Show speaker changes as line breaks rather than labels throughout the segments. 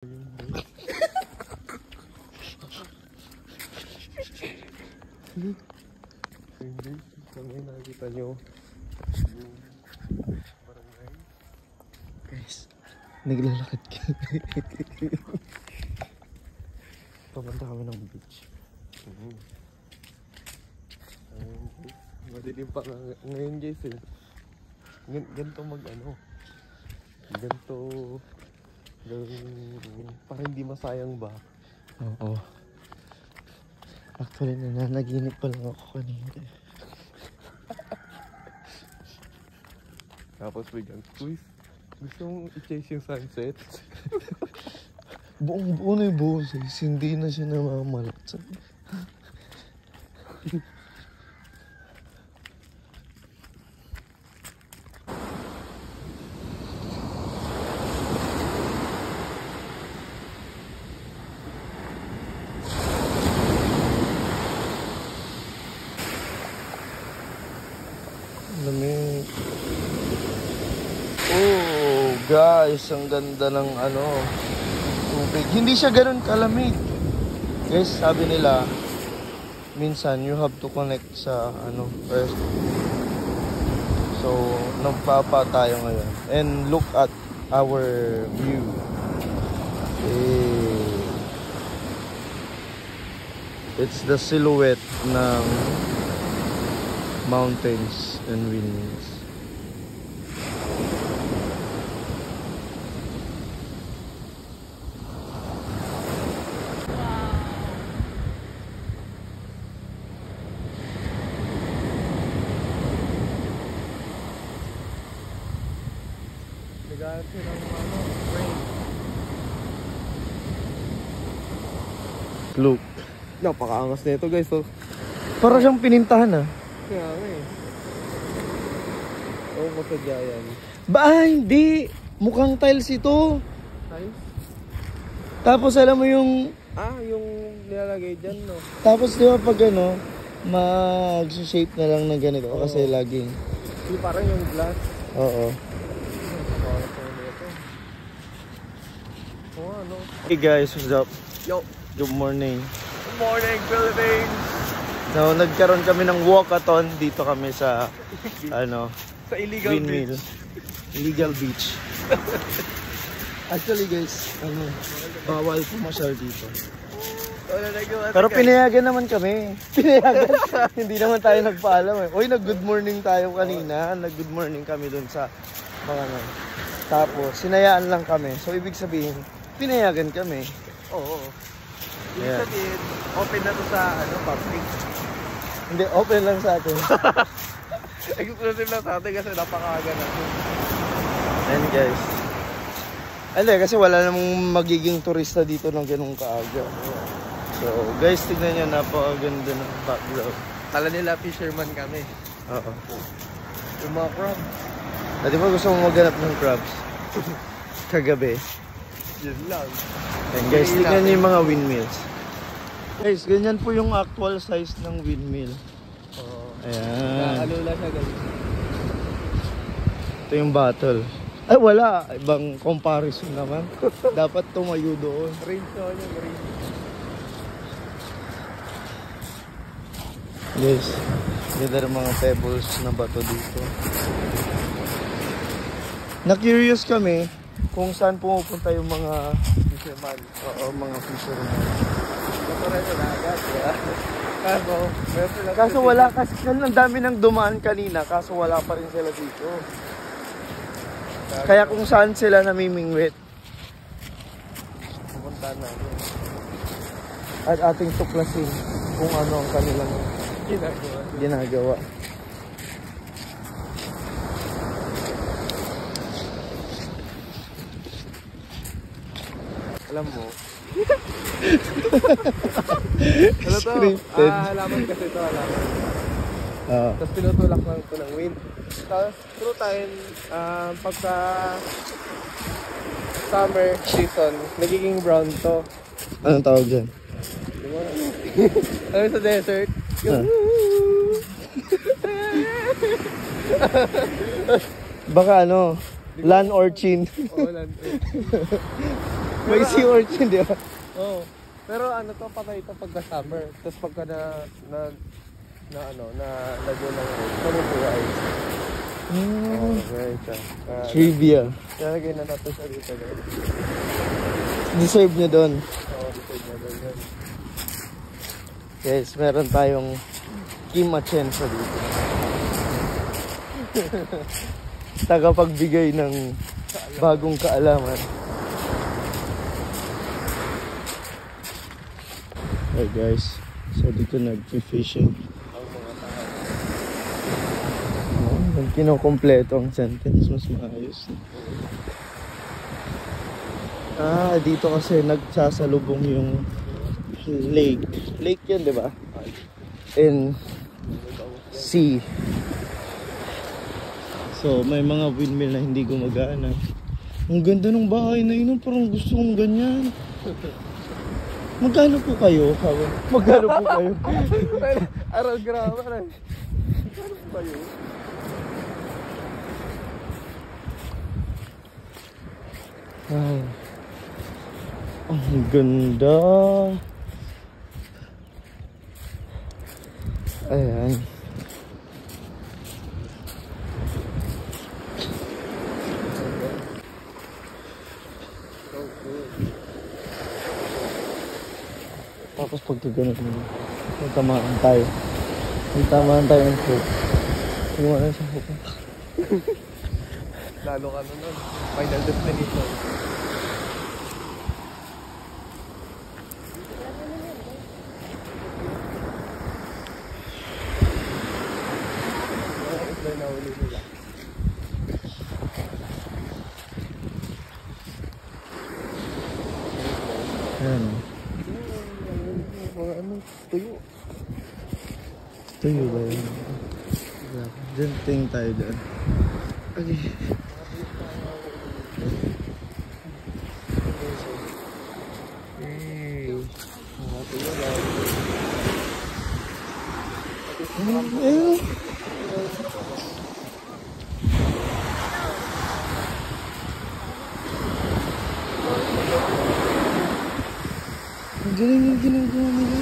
Kami nakikita nyo yung barangay.
Guys, naglalakad kami.
Papunta kami ng beach. Madilim pa ngayon guys eh. Ganito ganito para hindi masayang ba?
Oo. Actually, nananaginip pa lang ako kanina.
Tapos biglang quiz. Gusto mong i-chase yung sunset?
Buong buo na yung boses. Hindi na siya namamalat. Lamig. Oh, guys, ang ganda ng tubig. Hindi siya ganoon kalamig. Guys, sabi nila, minsan you have to connect sa first. So, nagpapa tayo ngayon. And look at our view. It's the silhouette ng mountains and windmills.
Naghahanap siya ng rain.
Look.
Napakaangas na ito guys. Oh.
Para siyang pinintahan
Kaya nga eh. Oo, masadya yan.
Ba, hindi. Mukhang tiles ito.
Tiles?
Tapos alam mo yung...
yung nilalagay dyan, no?
Tapos di ba pag mag-shape na lang ng ganito. Kasi laging...
Yung parang yung glass.
Oo. Hey guys, what's up?
Yo!
Good morning.
Good morning, Philippines!
So, nagkaroon kami ng walkathon. Dito kami sa,
sa illegal
windmill.
beach.
Illegal beach. Actually guys, bawal pumasyal dito. Pero pinayagan naman kami. Pinayagan. Hindi naman tayo nagpaalam eh. Uy, nag-good morning tayo kanina. Nag-good morning kami dun sa mga Tapos, sinayaan lang kami. So, ibig sabihin, pinayagan kami.
Oo. Ibig sabihin, open na to sa public.
Hindi, open lang sa atin.
Exclusive lang sa atin kasi napakaaga natin.
Ayan guys. Hindi, kasi wala namang magiging turista dito ng ganung kaaga. So guys, tignan nyo, napakaganda ng background.
Kala nila fisherman kami.
Oo.
Yung mga crab.
Di ba gusto mong maghanap ng crabs? Kagabi.
Yun lang.
Ayan guys, tignan nyo yung mga windmills. Guys, ganyan po yung actual size ng windmill.
Oo.
Ayan.
Nakakalula siya guys.
Ito yung battle. Ay wala, ibang comparison naman. Dapat tumayo doon.
Range na yung range.
Guys, ganda ng mga pebbles na bato dito. Na-curious kami kung saan pumupunta yung mga
Fisherman.
Oo, mga fisherman.
Ito rin na agad.
Kaso wala, kasi ang dami nang dumaan kanina, kaso wala pa rin sila dito. Kaya kung saan sila namimingwit,
pupunta natin.
at ating tuklasin kung ano ang kanilang ginagawa.
Alam mo, ano to?
Scripted.
Halaman kasi ito, halaman. Tapos pinutulak lang ito ng wind. Tapos through time, pagka summer season, nagiging brown to.
Anong tawag dyan?
Diba? Alam mo sa desert?
Baka land urchin.
Oo, land.
May sea urchin, di ba?
Oo. Pero ano to, patay ito pagka summer. Tapos pagka lagyan ng rain, mabubuhay. Okay, siya.
Trivia.
Nalagay na natin siya dito.
Deserve niya doon.
Oo, deserve na doon.
Guys, meron tayong Kimachensa dito. Tagapagbigay ng bagong kaalaman. Hey guys, so dito nag-fishing. Pag kinukompleto ang sentence, mas maayos. Dito kasi nagsasalubong yung lake. Lake yan, di ba? And sea. So, may mga windmill na hindi gumagana. Ang ganda ng bahay na yun. Parang gusto kong ganyan. Magkano po kayo? Magkano po kayo?
Araw grama rin. Magkano po kayo?
Wow. Ang ganda. Ayan. Tapos pag ganun mo, may tamaan tayo. May tamaan tayo ng hook. Kumuha na sa hook.
Lalo ka na nun. Final destination. Isla na uli nila.
Ayan.
Mga ano, tuyo.
Tuyo ba yun? Diyan tingin tayo dyan. Okay.
Mga tuyo lang.
Ayun. Ang galing yung ginagawa nila.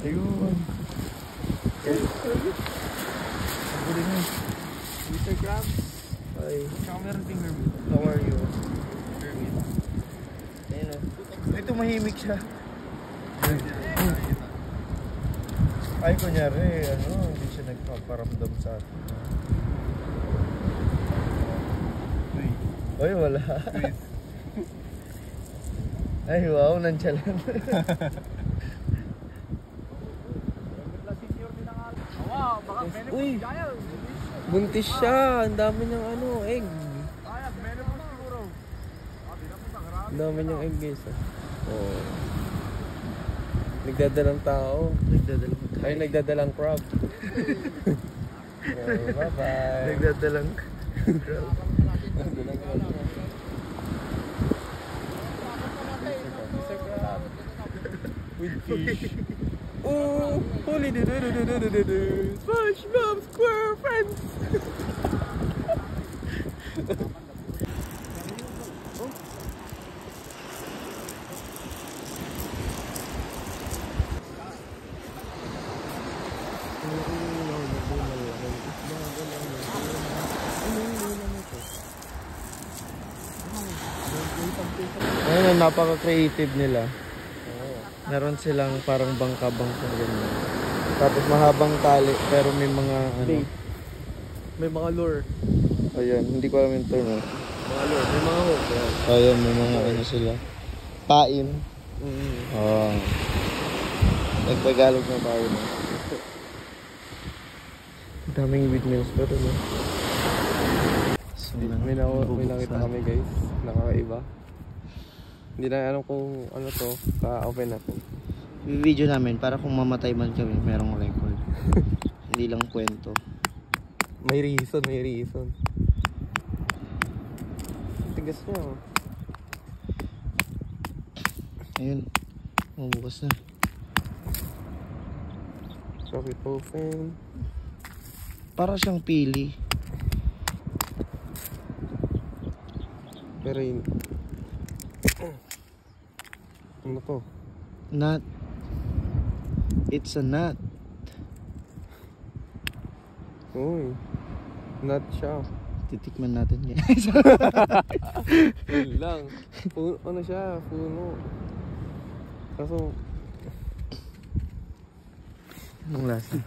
Ayun.
Ang galing yun.
Mr. Krabs.
Ay.
Tsaka meron ding Hermit. How are you? Hermit.
Ayun o. Ay, tumahimik siya. Ay, kunyari, hindi siya nagpaparamdam sa atin. Ay, wala. Ay, wow, nonchalant.
Uy! Buntis siya. Ang dami niyang egg. Ang dami niyang egg, guys. Oh. Nagdadalang tao. Ay, nagdadalang crab. Bye-bye.
Nagdadalang crab.
With fish. Oh, holy SpongeBob SquarePants.
Ayun, napaka-creative nila. Meron silang parang bangka-bangka ganyan. Tapos mahabang tali pero may mga
Bait. May mga lure.
Ayan, hindi ko alam yung term.
Mga lure. May mga hook.
Ayan, may mga sila. Pain. Oh. Nagtagalog na tayo na. Daming windmills pa rin. So,
may nakita kami, guys. Nakakaiba. Hindi na alam kung ano to. Ka-open na to.
I-video namin para kung mamatay man kami, merong record. Hindi lang kwento.
May reason. Tigas niya, oh.
Ayun. Mabukas na.
Chop it open.
Para siyang pili.
Pero yun. Ano to?
Nut. It's a nut.
Uy. Nut siya.
Titikman natin guys.
Yun lang. Puno, ano siya? Puno. Kaso,
Anong lasa?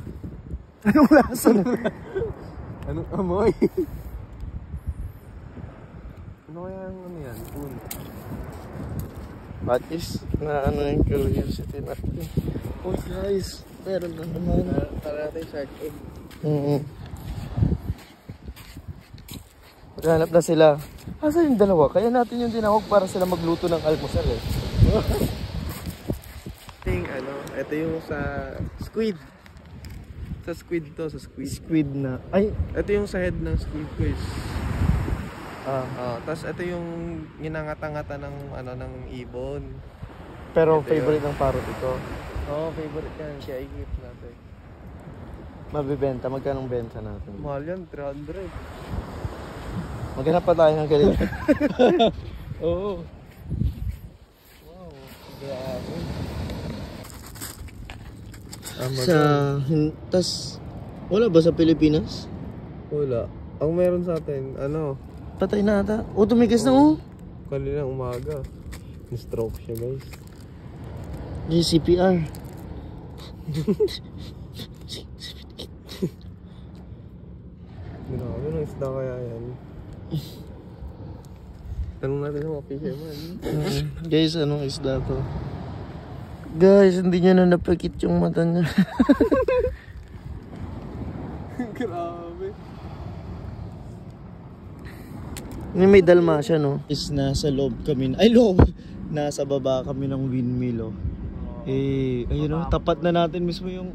Anong lasa?
anong amoy? Ano kaya ang ano yan? Puno.
At least, na ano yung curiosity natin. Oh guys, meron na naman.
Tara natin shark egg.
Maghanap na sila. Asa yung dalawa? Kaya natin yung tinawag para sila magluto ng almusal eh.
Ito yung sa squid. Sa squid to, sa squid.
Squid na. Ay!
Ito yung sa head ng squid guys.
Ah.
Tapos ito yung ginangata-ngata ng ng ibon.
Pero
Ito
favorite ng parrot ito.
Favorite yan. Kaya i-keep natin.
Mabibenta. Magkano benta natin?
Mahal yan, 300.
Maghanap pa tayo ng ganito.
Oo. Wow, grabe.
Tas, wala ba sa Pilipinas?
Wala. Ang meron sa atin,
Patay na ata. O, tumigas na oh.
Kaninang umaga. Stroke siya guys.
CPR.
Grabe, ng isda kaya yan. Tanong natin sa mga fisherman.
Guys, anong isda to? Guys, hindi niya na napakit yung mata niya.
Grabe.
May dalmasya, no? Is nasa loob kami. Ay, loob! Nasa baba kami ng windmill, oh. Ayun, oh. Tapat na natin mismo yung...